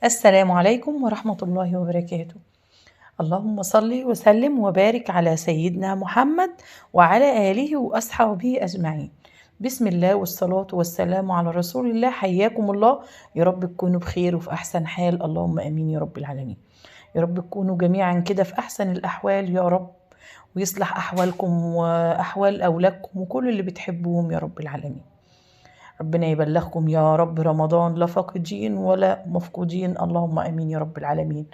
السلام عليكم ورحمة الله وبركاته. اللهم صل وسلم وبارك على سيدنا محمد وعلى آله وأصحابه أجمعين. بسم الله والصلاة والسلام على رسول الله. حياكم الله، يا رب تكونوا بخير وفي أحسن حال، اللهم آمين يا رب العالمين. يا رب تكونوا جميعا كده في أحسن الأحوال يا رب، ويصلح أحوالكم وأحوال أولادكم وكل اللي بتحبوهم يا رب العالمين. ربنا يبلغكم يا رب رمضان لا فاقدين ولا مفقودين، اللهم امين يا رب العالمين.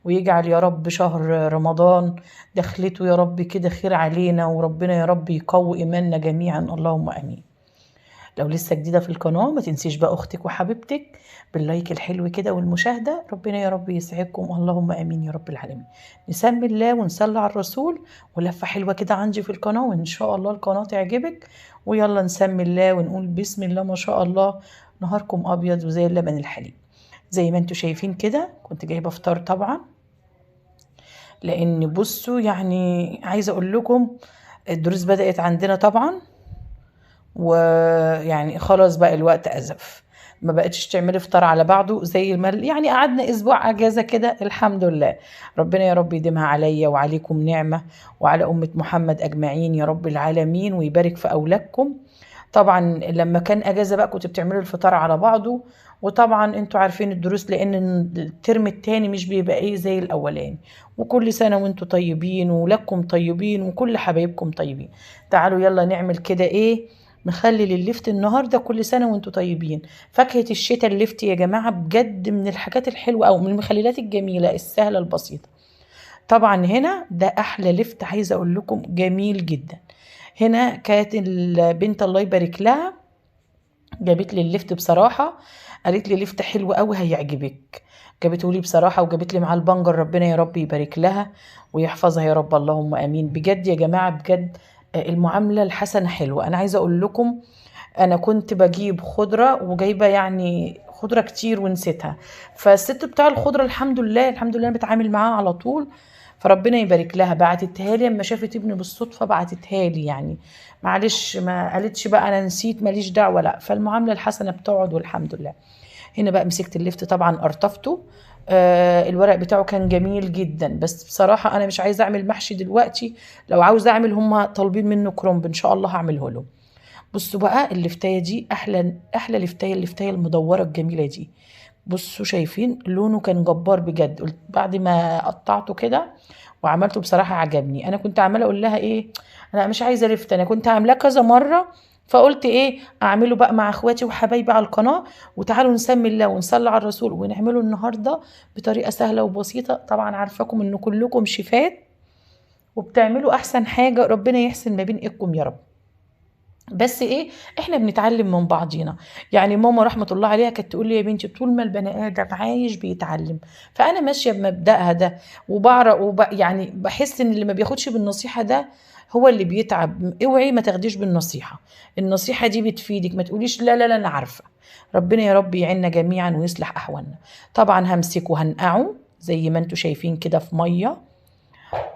ويجعل يا رب شهر رمضان دخلته يا رب كده خير علينا، وربنا يا رب يقوي ايماننا جميعا، اللهم امين. لو لسه جديدة في القناة ما تنسيش بقى أختك وحبيبتك باللايك الحلو كده والمشاهدة، ربنا يا رب يسعدكم، اللهم آمين يا رب العالمين. نسمي الله ونصلي على الرسول ولفة حلوة كده عندي في القناة، وإن شاء الله القناة تعجبك. ويلا نسمي الله ونقول بسم الله ما شاء الله. نهاركم أبيض وزي اللبن الحليب. زي ما انتوا شايفين كده كنت جايبة فطار طبعا، لأن بصوا يعني عايزة أقول لكم الدروس بدأت عندنا طبعا، ويعني خلاص بقى الوقت أزف، ما بقتش تعملي فطار على بعضه زي ما يعني قعدنا اسبوع اجازه كده الحمد لله. ربنا يا رب يديمها عليا وعليكم نعمه، وعلى امه محمد اجمعين يا رب العالمين، ويبارك في اولادكم. طبعا لما كان اجازه بقى كنت بتعملوا الفطار على بعضه، وطبعا انتوا عارفين الدروس لان الترم التاني مش بيبقى ايه زي الاولاني. وكل سنه وانتوا طيبين ولكم طيبين وكل حبايبكم طيبين. تعالوا يلا نعمل كده ايه، مخلل اللفت النهارده. كل سنه وانتم طيبين. فاكهه الشتاء اللفت يا جماعه بجد من الحاجات الحلوه او من المخللات الجميله السهله البسيطه. طبعا هنا ده احلى لفت، عايزه اقول لكم جميل جدا. هنا كانت البنت الله يبارك لها جابت لي اللفت بصراحه، قالت لي لفت حلو قوي هيعجبك. جابته لي بصراحه وجابت لي معاه البنجر، ربنا يا رب يبارك لها ويحفظها يا رب، اللهم امين. بجد يا جماعه بجد المعامله الحسنه حلوه. انا عايزه اقول لكم انا كنت بجيب خضره وجايبه يعني خضره كتير ونسيتها، فالست بتاع الخضره الحمد لله الحمد لله أنا بتعامل معاها على طول، فربنا يبارك لها بعتتها لي اما شافت ابني بالصدفه بعتتها لي يعني. معلش ما قالتش بقى انا نسيت ماليش دعوه، لا، فالمعامله الحسنه بتقعد والحمد لله. هنا بقى مسكت الليفت طبعا ارطفته. الورق بتاعه كان جميل جدا، بس بصراحه انا مش عايزه اعمل محشي دلوقتي. لو عاوزه اعمل هم طالبين منه كرنب ان شاء الله هعمله لهم. بصوا بقى اللفتايه دي احلى احلى لفتايه، اللفتايه المدوره الجميله دي. بصوا شايفين لونه كان جبار بجد. قلت بعد ما قطعته كده وعملته بصراحه عجبني. انا كنت عماله اقول لها ايه، انا مش عايزه لفت، انا كنت عاملاه كذا مره، فقلت ايه اعمله بقى مع اخواتي وحبايبي على القناه، وتعالوا نسمي الله ونصلي على الرسول ونعمله النهارده بطريقه سهله وبسيطه. طبعا عارفاكم ان كلكم شيفات وبتعملوا احسن حاجه، ربنا يحسن ما بين ايدكم يا رب. بس ايه، احنا بنتعلم من بعضينا. يعني ماما رحمة الله عليها كانت تقول لي يا بنتي طول ما البني ادم عايش بيتعلم، فانا ماشية بمبدأها ده. وبعرف يعني بحس ان اللي ما بياخدش بالنصيحة ده هو اللي بيتعب. اوعي ما تاخديش بالنصيحة، النصيحة دي بتفيدك، ما تقوليش لا لا لا انا عارفة. ربنا يا رب يعيننا جميعا ويصلح احوالنا. طبعا همسكه وهنقعه زي ما انتوا شايفين كده في مية.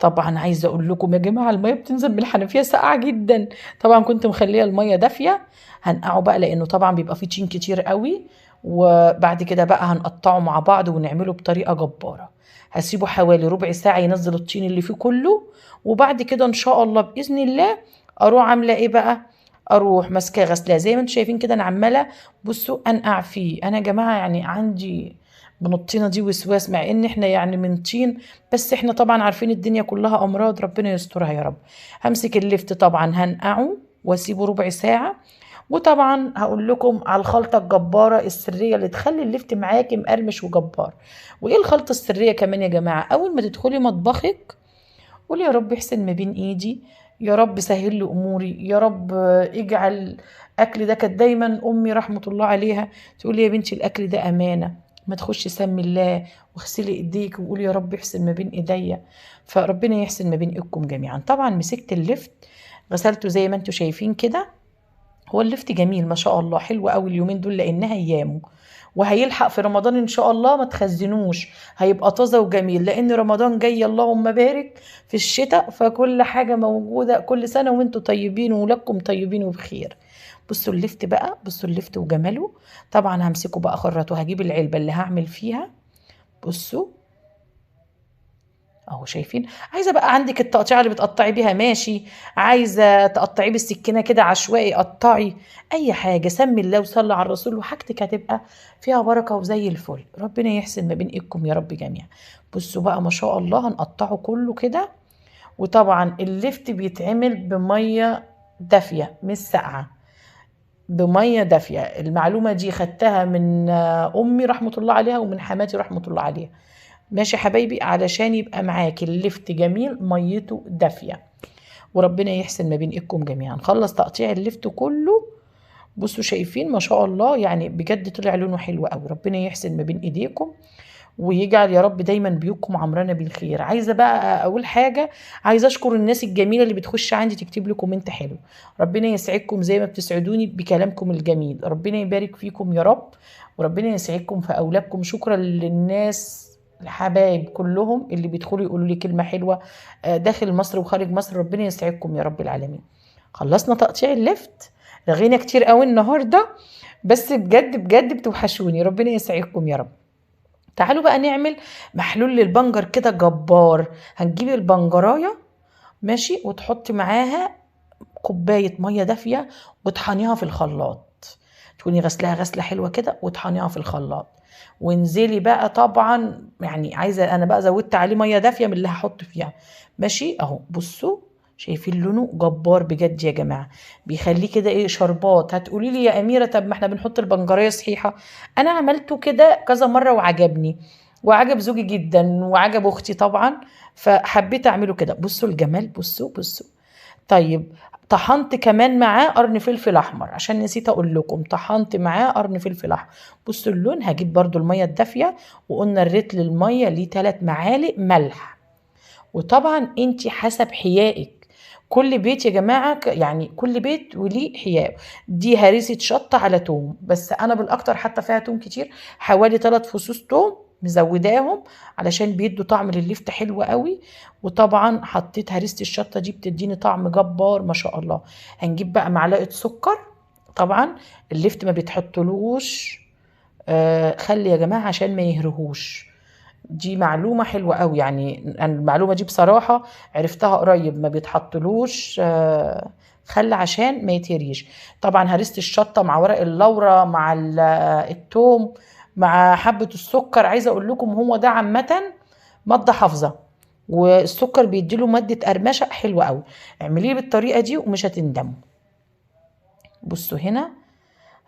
طبعا عايزه اقول لكم يا جماعه الميه بتنزل من الحنفيه ساقعه جدا، طبعا كنت مخليه الميه دافيه. هنقعه بقى لانه طبعا بيبقى فيه طين كتير قوي، وبعد كده بقى هنقطعه مع بعض ونعمله بطريقه جباره. هسيبه حوالي ربع ساعه ينزل الطين اللي فيه كله، وبعد كده ان شاء الله باذن الله اروح عامله ايه بقى، اروح ماسكاه غسلاه زي ما انتم شايفين كده. انا عماله بصوا انقع فيه. انا يا جماعه يعني عندي من الطينه دي وسواس، مع ان احنا يعني من طين، بس احنا طبعا عارفين الدنيا كلها امراض، ربنا يسترها يا رب. همسك اللفت طبعا هنقعه واسيبه ربع ساعه. وطبعا هقول لكم على الخلطه الجباره السريه اللي تخلي اللفت معاكي مقرمش وجبار. وايه الخلطه السريه كمان يا جماعه، اول ما تدخلي مطبخك قولي يا رب احسن ما بين ايدي، يا رب سهل لي اموري، يا رب اجعل اكل ده. كانت دايما امي رحمه الله عليها تقول لي يا بنتي الاكل ده امانه، ما تخشي سمي الله واغسلي ايديك وقولي يا رب يحسن ما بين ايديا. فربنا يحسن ما بين ايدكم جميعا. طبعا مسكت اللفت غسلته زي ما انتم شايفين كده. هو اللفت جميل ما شاء الله، حلو قوي اليومين دول لانها ايامه، وهيلحق في رمضان ان شاء الله، ما تخزنوش، هيبقى طازه وجميل لان رمضان جاي اللهم بارك في الشتاء، فكل حاجه موجوده. كل سنه وانتم طيبين ولكم طيبين وبخير. بصوا اللفت بقى، بصوا اللفت وجماله. طبعا همسكه بقى خرطه، هجيب العلبه اللي هعمل فيها بصوا اهو، شايفين؟ عايزه بقى عندك التقطيعه اللي بتقطعي بيها ماشي، عايزه تقطعيه بالسكينه كده عشوائي قطعي، اي حاجه، سمي الله وصلي على الرسول وحاجتك هتبقى فيها بركه وزي الفل. ربنا يحسن ما بين ايدكم يا رب جميعا. بصوا بقى ما شاء الله هنقطعه كله كده. وطبعا اللفت بيتعمل بميه دافيه مش ساقعه، بميه دافيه. المعلومه دي خدتها من امي رحمه الله عليها ومن حماتي رحمه الله عليها. ماشي يا حبايبي، علشان يبقى معاك اللفت جميل ميته دافيه. وربنا يحسن ما بين ايدكم جميعا. خلص تقطيع اللفت كله. بصوا شايفين ما شاء الله، يعني بجد طلع لونه حلو قوي. ربنا يحسن ما بين ايديكم ويجعل يا رب دايما بيوتكم عمرانه بالخير. عايزه بقى اقول حاجه، عايزه اشكر الناس الجميله اللي بتخش عندي تكتب لي كومنت حلو. ربنا يسعدكم زي ما بتسعدوني بكلامكم الجميل. ربنا يبارك فيكم يا رب، وربنا يسعدكم في اولادكم. شكرا للناس الحبايب كلهم اللي بيدخلوا يقولوا لي كلمه حلوه داخل مصر وخارج مصر. ربنا يسعدكم يا رب العالمين. خلصنا تقطيع اللفت، رغينا كتير قوي النهارده، بس بجد بجد بتوحشوني. ربنا يسعدكم يا رب. تعالوا بقى نعمل محلول للبنجر كده جبار. هنجيب البنجرايه ماشي، وتحطي معاها كوبايه ميه دافيه وتحنيها في الخلاط. تكوني غسلها غسله حلوه كده وتحنيها في الخلاط. وانزلي بقى طبعا، يعني عايزه انا بقى زودت عليه ميه دافيه من اللي هحط فيها ماشي اهو. بصوا شايفين لونه جبار بجد يا جماعه، بيخليه كده ايه شربات. هتقولي لي يا اميره طب ما احنا بنحط البنجريه صحيحه. انا عملته كده كذا مره وعجبني، وعجب زوجي جدا وعجب اختي طبعا، فحبيت اعمله كده. بصوا الجمال، بصوا بصوا. طيب طحنت كمان معاه قرن فلفل احمر، عشان نسيت اقول لكم طحنت معاه قرن فلفل احمر. بصوا اللون. هجيب برضو الميه الدافيه، وقلنا الريت للميه ليه 3 معالق ملح. وطبعا انت حسب حيائك، كل بيت يا جماعه يعني كل بيت وليه حياء. دي هريسه شطه على توم، بس انا بالاكتر حتى فيها توم كتير، حوالي 3 فصوص توم مزوداهم علشان بيدوا طعم لللفت حلو قوي. وطبعا حطيت هريسه الشطه دي بتديني طعم جبار ما شاء الله. هنجيب بقى معلقه سكر. طبعا اللفت ما بيتحطلوش خلي يا جماعه عشان ما يهرهوش. دي معلومة حلوة قوي، يعني أنا المعلومة دي بصراحة عرفتها قريب. ما بيتحطلوش خل عشان ما يتهريش. طبعا هرست الشطة مع ورق اللورة مع التوم مع حبة السكر. عايزة اقول لكم هو ده عامة مادة حافظة، والسكر بيديله مادة قرمشة حلوة قوي. اعمليه بالطريقة دي ومش هتندموا. بصوا هنا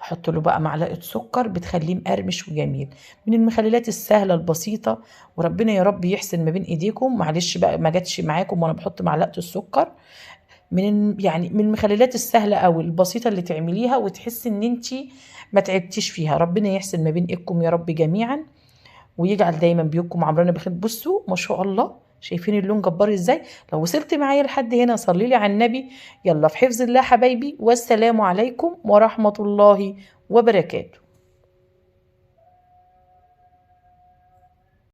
احط له بقى معلقه سكر بتخليه مقرمش وجميل، من المخللات السهله البسيطه. وربنا يا رب يحسن ما بين ايديكم. معلش بقى ما جاتش معاكم وانا بحط معلقه السكر. يعني من المخللات السهله قوي البسيطه اللي تعمليها وتحسي ان انت ما تعبتيش فيها. ربنا يحسن ما بين ايدكم يا رب جميعا، ويجعل دايما بيوتكم عمرانه بخير. بصوا ما شاء الله، شايفين اللون جبار ازاي؟ لو وصلت معايا لحد هنا صلي لي على النبي. يلا في حفظ الله حبايبي، والسلام عليكم ورحمه الله وبركاته.